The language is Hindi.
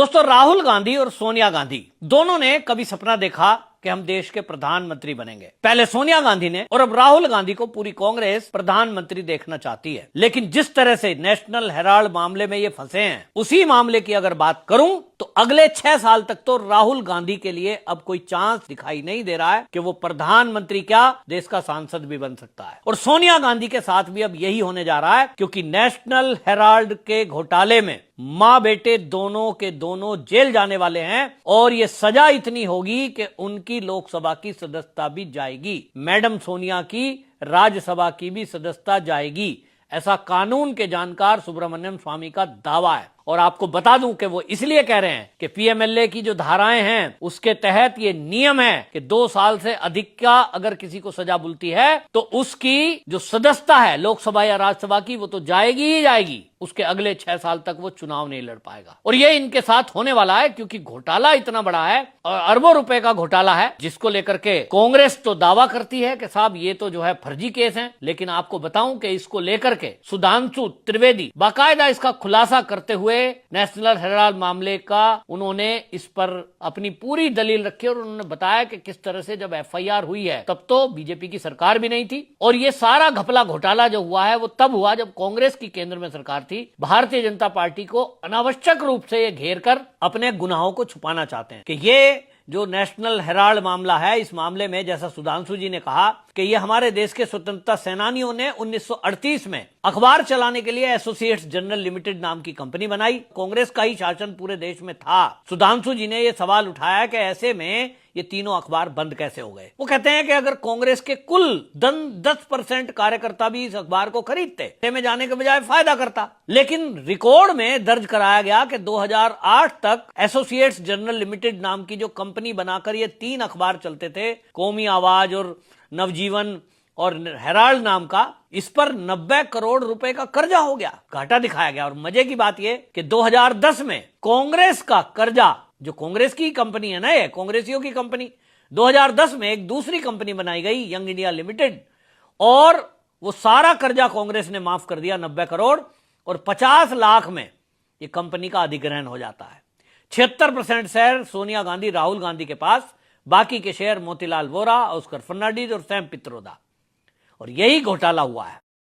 दोस्तों, राहुल गांधी और सोनिया गांधी दोनों ने कभी सपना देखा कि हम देश के प्रधानमंत्री बनेंगे। पहले सोनिया गांधी ने और अब राहुल गांधी को पूरी कांग्रेस प्रधानमंत्री देखना चाहती है। लेकिन जिस तरह से नेशनल हेराल्ड मामले में ये फंसे हैं, उसी मामले की अगर बात करूं तो अगले 6 साल तक तो राहुल गांधी के लिए अब कोई चांस दिखाई नहीं दे रहा है कि वो प्रधानमंत्री क्या देश का सांसद भी बन सकता है। और सोनिया गांधी के साथ भी अब यही होने जा रहा है, क्योंकि नेशनल हेराल्ड के घोटाले में मां बेटे दोनों के दोनों जेल जाने वाले हैं और ये सजा इतनी होगी कि उनकी लोकसभा की सदस्यता भी जाएगी। मैडम सोनिया की राज्यसभा की भी सदस्यता जाएगी, ऐसा कानून के जानकार सुब्रमण्यम स्वामी का दावा है। और आपको बता दूं कि वो इसलिए कह रहे हैं कि पीएमएलए की जो धाराएं हैं उसके तहत ये नियम है कि 2 साल से अधिक का अगर किसी को सजा मिलती है तो उसकी जो सदस्यता है लोकसभा या राज्यसभा की वो तो जाएगी ही जाएगी। उसके अगले 6 साल तक वो चुनाव नहीं लड़ पाएगा। और ये इनके साथ होने वाला है, क्योंकि घोटाला इतना बड़ा है और अरबों रुपए का घोटाला है, जिसको लेकर के कांग्रेस तो दावा करती है कि साहब ये तो जो है फर्जी केस है। लेकिन आपको बताऊं कि इसको लेकर के सुधांशु त्रिवेदी बाकायदा इसका खुलासा करते हुए नेशनल हेराल्ड मामले का उन्होंने इस पर अपनी पूरी दलील रखी और उन्होंने बताया कि किस तरह से जब एफआईआर हुई है तब तो बीजेपी की सरकार भी नहीं थी और ये सारा घपला घोटाला जो हुआ है वो तब हुआ जब कांग्रेस की केंद्र में सरकार थी। भारतीय जनता पार्टी को अनावश्यक रूप से ये घेर कर अपने गुनाहों को छुपाना चाहते हैं कि ये जो नेशनल हेराल्ड मामला है, इस मामले में जैसा सुधांशु जी ने कहा कि ये हमारे देश के स्वतंत्रता सेनानियों ने 1938 में अखबार चलाने के लिए एसोसिएट्स जनरल लिमिटेड नाम की कंपनी बनाई। कांग्रेस का ही शासन पूरे देश में था। सुधांशु जी ने यह सवाल उठाया कि ऐसे में ये तीनों अखबार बंद कैसे हो गए। वो कहते हैं कि अगर कांग्रेस के कुल 10% कार्यकर्ता भी इस अखबार को खरीदते में जाने के बजाय फायदा करता। लेकिन रिकॉर्ड में दर्ज कराया गया कि 2008 तक एसोसिएट्स जनरल लिमिटेड नाम की जो कंपनी बनाकर ये 3 अखबार चलते थे, कौमी आवाज और नवजीवन और हेराल्ड नाम का, इस पर 90 करोड़ रुपए का कर्जा हो गया, घाटा दिखाया गया। और मजे की बात यह कि 2010 में कांग्रेस का कर्जा, जो कांग्रेस की कंपनी है ना, ये कांग्रेसियों की कंपनी, 2010 में एक दूसरी कंपनी बनाई गई यंग इंडिया लिमिटेड और वो सारा कर्जा कांग्रेस ने माफ कर दिया 90 करोड़ और 50 लाख में ये कंपनी का अधिग्रहण हो जाता है। 76% शेयर सोनिया गांधी राहुल गांधी के पास, बाकी के शेयर मोतीलाल वोरा, ऑस्कर फर्नांडीज और सैम पित्रोदा। और यही घोटाला हुआ है।